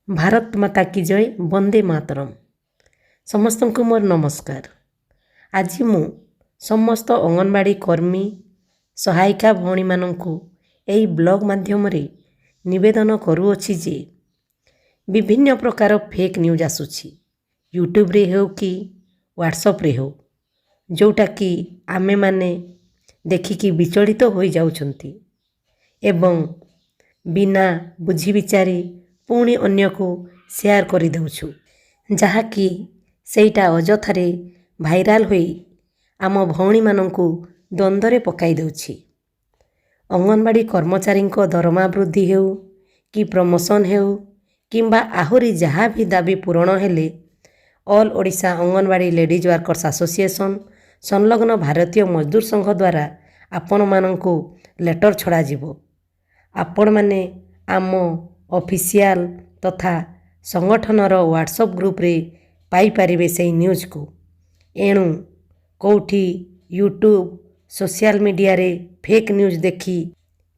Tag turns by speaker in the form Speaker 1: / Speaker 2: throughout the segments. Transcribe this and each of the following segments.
Speaker 1: भारत माता की जय वंदे मातरम। समस्त को मोर नमस्कार। आज मु समस्त अंगनवाड़ी कर्मी सहायिका भौणी माननकु एई ब्लॉग माध्यम रे निवेदन करूअछि जे विभिन्न प्रकार फेक न्यूज आसुछि यूट्यूब रे हो कि व्हाट्सएप रे हो, जोटा कि आमे माने देखिकी विचलित हो जाउछंती एवं बिना बुझी विचारी पुणी अन्य को शेयर कर देउछु, जहाँकि सेटा अजथारे भाइराल होई आम भौणी माननकु द्वंद्वरे पकाई देउछि। अंगनवाड़ी कर्मचारी दरमा वृद्धि हेउ कि प्रमोशन हेउ किंबा आहुरी जहाँ भी दाबी पूरण हेले all Odisha anganwadi ladies workers association संलग्न भारतीय मजदूर संघ द्वारा आपण माननकु लेटर छड़ा जिवो। आपण माने आम ऑफिशियल तथा संगठनर व्हाट्सएप ग्रुप रे पाई पारिबे से न्यूज को। एणु कौठी यूट्यूब सोशल मीडिया रे फेक न्यूज देखी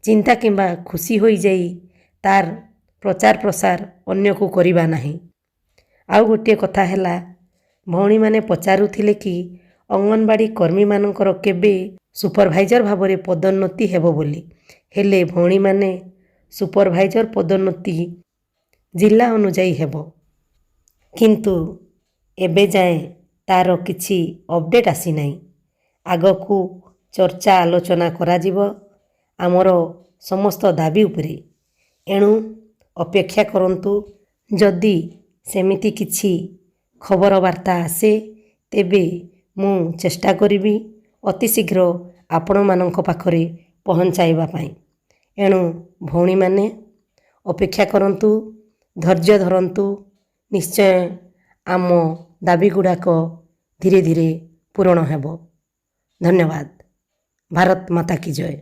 Speaker 1: चिंता किंबा खुशी होई जाई तार प्रचार प्रसार अन्य को करिबा नाही। आउ गोटे कथा हैला, भौणी माने पचारुथिले कि अंगनवाड़ी कर्मी मानकर केबे सुपरवाइजर भावरे पदोन्नति हेबो बोली। हेले भौणी माने सुपरवाइजर पदोन्नति जिला अनुजाई हेबो, किंतु एबे जाए तार किछि अपडेट आसी नाही। आगकू चर्चा आलोचना करा जिवो आमर समस्त दाबी उपरे। एणु अपेक्षा करंतु, जदि सेमिति किछि खबर वार्ता आसे तेबे मु चेष्टा करिबी अति शीघ्र आपण माननक पाखरे पहुंचाइबा पाई। एणु भौणी माने अपेक्षा करंतु, धैर्य धरंतु, निश्चय आम दाबी गुड़ाक धीरे धीरे पूरण हेबो। धन्यवाद। भारत माता की जय।